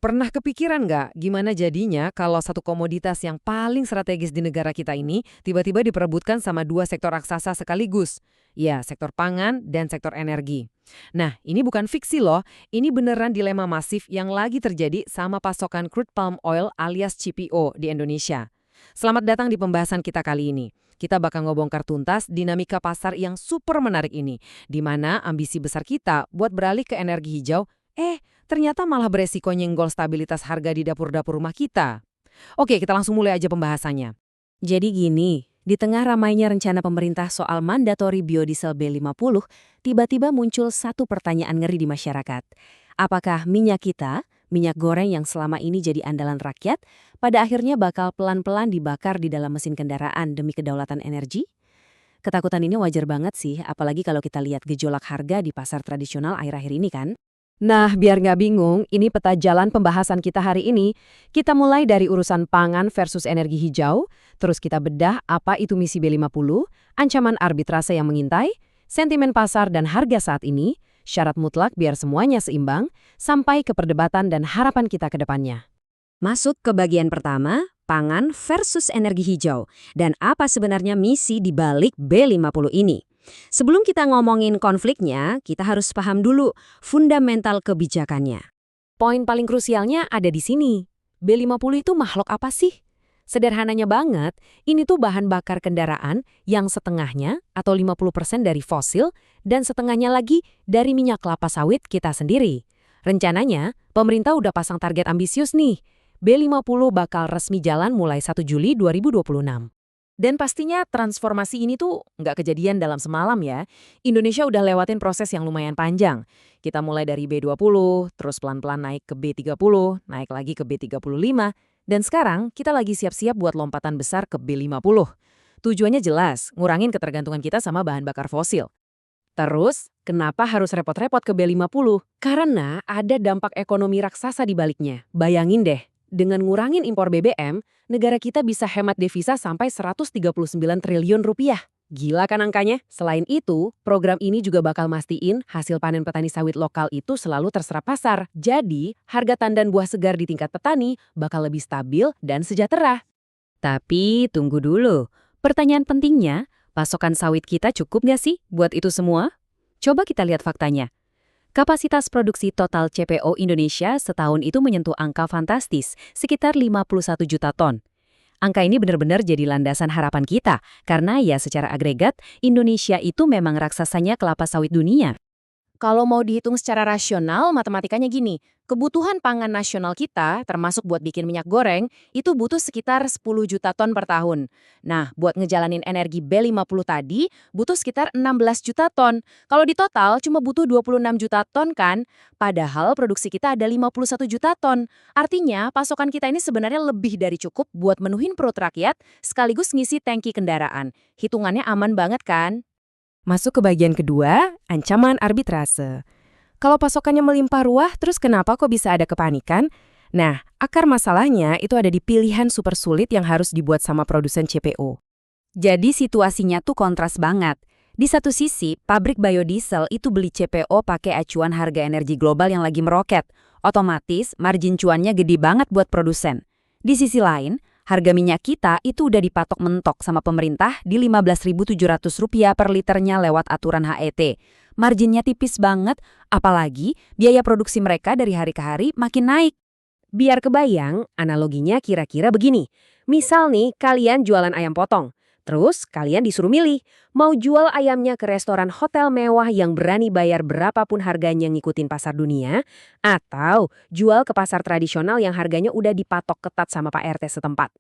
Pernah kepikiran nggak gimana jadinya kalau satu komoditas yang paling strategis di negara kita ini tiba-tiba diperebutkan sama dua sektor raksasa sekaligus? Ya, sektor pangan dan sektor energi. Nah, ini bukan fiksi loh, ini beneran dilema masif yang lagi terjadi sama pasokan crude palm oil alias CPO di Indonesia. Selamat datang di pembahasan kita kali ini. Kita bakal ngebongkar tuntas dinamika pasar yang super menarik ini, di mana ambisi besar kita buat beralih ke energi hijau, ternyata malah beresiko nyenggol stabilitas harga di dapur-dapur rumah kita. Oke, kita langsung mulai aja pembahasannya. Jadi gini, di tengah ramainya rencana pemerintah soal mandatory biodiesel B50, tiba-tiba muncul satu pertanyaan ngeri di masyarakat. Apakah minyak kita, minyak goreng yang selama ini jadi andalan rakyat, pada akhirnya bakal pelan-pelan dibakar di dalam mesin kendaraan demi kedaulatan energi? Ketakutan ini wajar banget sih, apalagi kalau kita lihat gejolak harga di pasar tradisional akhir-akhir ini kan. Nah, biar nggak bingung, ini peta jalan pembahasan kita hari ini. Kita mulai dari urusan pangan versus energi hijau, terus kita bedah apa itu misi B50, ancaman arbitrase yang mengintai, sentimen pasar dan harga saat ini, syarat mutlak biar semuanya seimbang, sampai ke perdebatan dan harapan kita ke depannya. Masuk ke bagian pertama, pangan versus energi hijau, dan apa sebenarnya misi di balik B50 ini. Sebelum kita ngomongin konfliknya, kita harus paham dulu fundamental kebijakannya. Poin paling krusialnya ada di sini. B50 itu makhluk apa sih? Sederhananya banget, ini tuh bahan bakar kendaraan yang setengahnya atau 50% dari fosil dan setengahnya lagi dari minyak kelapa sawit kita sendiri. Rencananya, pemerintah udah pasang target ambisius nih. B50 bakal resmi jalan mulai 1 Juli 2026. Dan pastinya transformasi ini tuh nggak kejadian dalam semalam ya. Indonesia udah lewatin proses yang lumayan panjang. Kita mulai dari B20, terus pelan-pelan naik ke B30, naik lagi ke B35, dan sekarang kita lagi siap-siap buat lompatan besar ke B50. Tujuannya jelas, ngurangin ketergantungan kita sama bahan bakar fosil. Terus, kenapa harus repot-repot ke B50? Karena ada dampak ekonomi raksasa di baliknya. Bayangin deh, dengan ngurangin impor BBM, negara kita bisa hemat devisa sampai 139 triliun rupiah. Gila kan angkanya? Selain itu, program ini juga bakal mastiin hasil panen petani sawit lokal itu selalu terserap pasar. Jadi, harga tandan buah segar di tingkat petani bakal lebih stabil dan sejahtera. Tapi, tunggu dulu. Pertanyaan pentingnya, pasokan sawit kita cukup nggak sih buat itu semua? Coba kita lihat faktanya. Kapasitas produksi total CPO Indonesia setahun itu menyentuh angka fantastis, sekitar 51 juta ton. Angka ini benar-benar jadi landasan harapan kita, karena ya secara agregat, Indonesia itu memang raksasanya kelapa sawit dunia. Kalau mau dihitung secara rasional, matematikanya gini, kebutuhan pangan nasional kita, termasuk buat bikin minyak goreng, itu butuh sekitar 10 juta ton per tahun. Nah, buat ngejalanin energi B50 tadi, butuh sekitar 16 juta ton. Kalau di total, cuma butuh 26 juta ton kan? Padahal produksi kita ada 51 juta ton. Artinya, pasokan kita ini sebenarnya lebih dari cukup buat menuhin perut rakyat, sekaligus ngisi tangki kendaraan. Hitungannya aman banget kan? Masuk ke bagian kedua, ancaman arbitrase. Kalau pasokannya melimpah ruah, terus kenapa kok bisa ada kepanikan? Nah, akar masalahnya itu ada di pilihan super sulit yang harus dibuat sama produsen CPO. Jadi situasinya tuh kontras banget. Di satu sisi, pabrik biodiesel itu beli CPO pakai acuan harga energi global yang lagi meroket. Otomatis, margin cuannya gede banget buat produsen. Di sisi lain, harga minyak kita itu udah dipatok mentok sama pemerintah di Rp15.700 per liternya lewat aturan HET. Marginnya tipis banget, apalagi biaya produksi mereka dari hari ke hari makin naik. Biar kebayang, analoginya kira-kira begini. Misal nih, kalian jualan ayam potong. Terus kalian disuruh milih, mau jual ayamnya ke restoran hotel mewah yang berani bayar berapapun harganya ngikutin pasar dunia, atau jual ke pasar tradisional yang harganya udah dipatok ketat sama Pak RT setempat.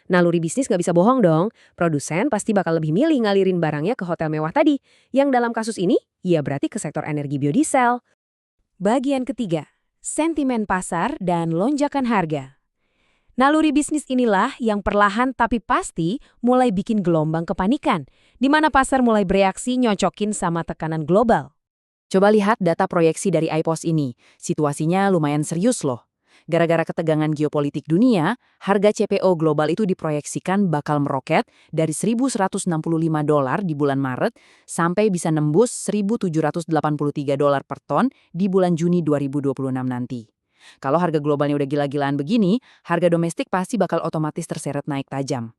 Naluri bisnis nggak bisa bohong dong, produsen pasti bakal lebih milih ngalirin barangnya ke hotel mewah tadi, yang dalam kasus ini, ya berarti ke sektor energi biodiesel. Bagian ketiga, sentimen pasar dan lonjakan harga. Naluri bisnis inilah yang perlahan tapi pasti mulai bikin gelombang kepanikan, di mana pasar mulai bereaksi nyocokin sama tekanan global. Coba lihat data proyeksi dari IPOS ini, situasinya lumayan serius loh. Gara-gara ketegangan geopolitik dunia, harga CPO global itu diproyeksikan bakal meroket dari $1.165 di bulan Maret sampai bisa nembus $1.783 per ton di bulan Juni 2026 nanti. Kalau harga globalnya udah gila-gilaan begini, harga domestik pasti bakal otomatis terseret naik tajam.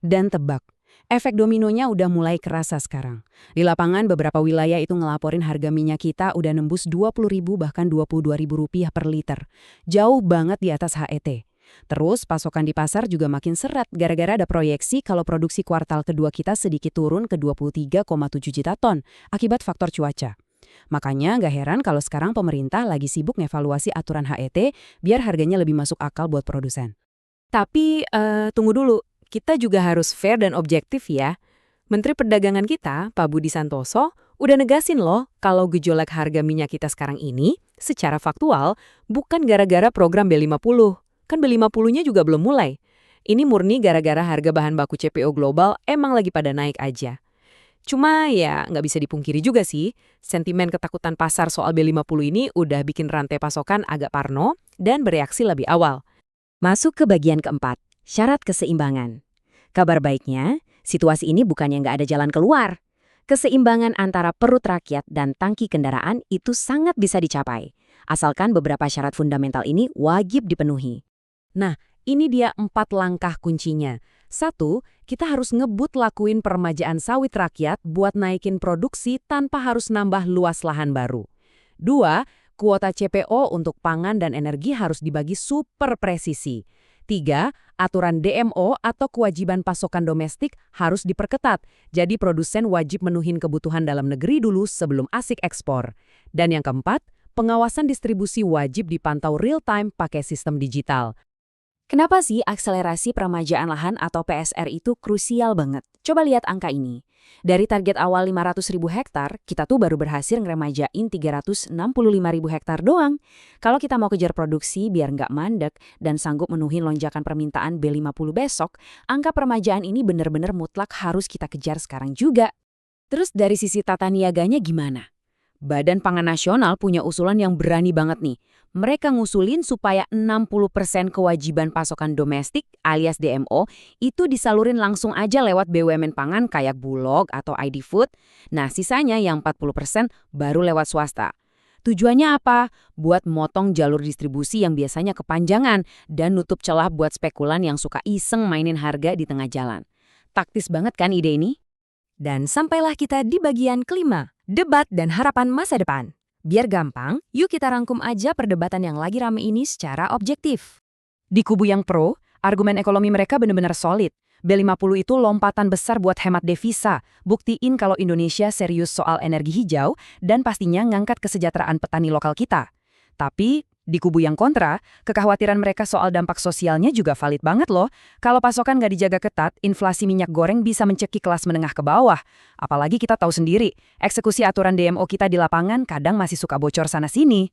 Dan tebak, efek dominonya udah mulai kerasa sekarang. Di lapangan beberapa wilayah itu ngelaporin harga minyak kita udah nembus 20.000 bahkan Rp22.000 per liter. Jauh banget di atas HET. Terus pasokan di pasar juga makin seret gara-gara ada proyeksi kalau produksi kuartal kedua kita sedikit turun ke 23,7 juta ton akibat faktor cuaca. Makanya nggak heran kalau sekarang pemerintah lagi sibuk ngevaluasi aturan HET biar harganya lebih masuk akal buat produsen. Tapi, tunggu dulu. Kita juga harus fair dan objektif ya. Menteri Perdagangan kita, Pak Budi Santoso, udah negasin loh kalau gejolak harga minyak kita sekarang ini secara faktual bukan gara-gara program B50. Kan B50-nya juga belum mulai. Ini murni gara-gara harga bahan baku CPO global emang lagi pada naik aja. Cuma ya nggak bisa dipungkiri juga sih, sentimen ketakutan pasar soal B50 ini udah bikin rantai pasokan agak parno dan bereaksi lebih awal. Masuk ke bagian keempat, syarat keseimbangan. Kabar baiknya, situasi ini bukannya nggak ada jalan keluar. Keseimbangan antara perut rakyat dan tangki kendaraan itu sangat bisa dicapai, asalkan beberapa syarat fundamental ini wajib dipenuhi. Nah, ini dia 4 langkah kuncinya. 1, kita harus ngebut lakuin peremajaan sawit rakyat buat naikin produksi tanpa harus nambah luas lahan baru. 2, kuota CPO untuk pangan dan energi harus dibagi super presisi. 3, aturan DMO atau kewajiban pasokan domestik harus diperketat, jadi produsen wajib menuhin kebutuhan dalam negeri dulu sebelum asik ekspor. Dan yang keempat, pengawasan distribusi wajib dipantau real-time pakai sistem digital. Kenapa sih akselerasi peremajaan lahan atau PSR itu krusial banget? Coba lihat angka ini. Dari target awal 500.000 hektar, kita tuh baru berhasil ngeremajain 365.000 hektar doang. Kalau kita mau kejar produksi biar nggak mandek dan sanggup menuhin lonjakan permintaan B50 besok, angka peremajaan ini benar-benar mutlak harus kita kejar sekarang juga. Terus dari sisi tata niaganya gimana? Badan Pangan Nasional punya usulan yang berani banget nih. Mereka ngusulin supaya 60% kewajiban pasokan domestik alias DMO itu disalurin langsung aja lewat BUMN pangan kayak Bulog atau ID Food. Nah, sisanya yang 40% baru lewat swasta. Tujuannya apa? Buat motong jalur distribusi yang biasanya kepanjangan dan nutup celah buat spekulan yang suka iseng mainin harga di tengah jalan. Taktis banget kan ide ini? Dan sampailah kita di bagian kelima, debat dan harapan masa depan. Biar gampang, yuk kita rangkum aja perdebatan yang lagi rame ini secara objektif. Di kubu yang pro, argumen ekonomi mereka benar-benar solid. B50 itu lompatan besar buat hemat devisa, buktiin kalau Indonesia serius soal energi hijau dan pastinya ngangkat kesejahteraan petani lokal kita. Tapi di kubu yang kontra, kekhawatiran mereka soal dampak sosialnya juga valid banget loh. Kalau pasokan nggak dijaga ketat, inflasi minyak goreng bisa mencekik kelas menengah ke bawah. Apalagi kita tahu sendiri, eksekusi aturan DMO kita di lapangan kadang masih suka bocor sana-sini.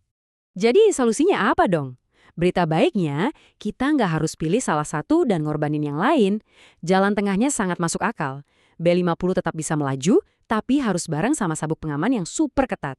Jadi solusinya apa dong? Berita baiknya, kita nggak harus pilih salah satu dan ngorbanin yang lain. Jalan tengahnya sangat masuk akal. B50 tetap bisa melaju, tapi harus bareng sama sabuk pengaman yang super ketat.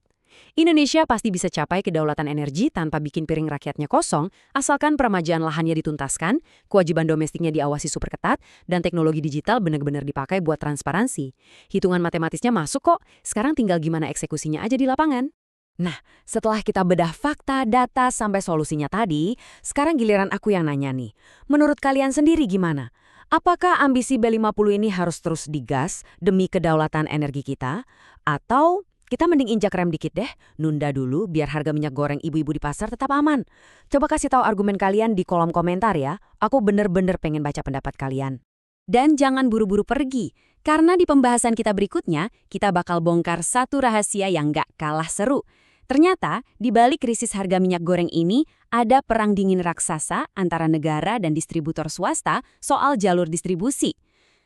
Indonesia pasti bisa capai kedaulatan energi tanpa bikin piring rakyatnya kosong, asalkan peremajaan lahannya dituntaskan, kewajiban domestiknya diawasi super ketat, dan teknologi digital benar-benar dipakai buat transparansi. Hitungan matematisnya masuk kok, sekarang tinggal gimana eksekusinya aja di lapangan. Nah, setelah kita bedah fakta, data, sampai solusinya tadi, sekarang giliran aku yang nanya nih. Menurut kalian sendiri gimana? Apakah ambisi B50 ini harus terus digas demi kedaulatan energi kita? Atau kita mending injak rem dikit deh, nunda dulu biar harga minyak goreng ibu-ibu di pasar tetap aman. Coba kasih tahu argumen kalian di kolom komentar ya, aku bener-bener pengen baca pendapat kalian. Dan jangan buru-buru pergi, karena di pembahasan kita berikutnya, kita bakal bongkar satu rahasia yang gak kalah seru. Ternyata, di balik krisis harga minyak goreng ini, ada perang dingin raksasa antara negara dan distributor swasta soal jalur distribusi.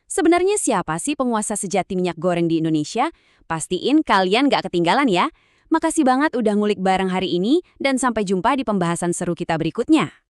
Sebenarnya siapa sih penguasa sejati minyak goreng di Indonesia? Pastiin kalian gak ketinggalan ya. Makasih banget udah ngulik bareng hari ini dan sampai jumpa di pembahasan seru kita berikutnya.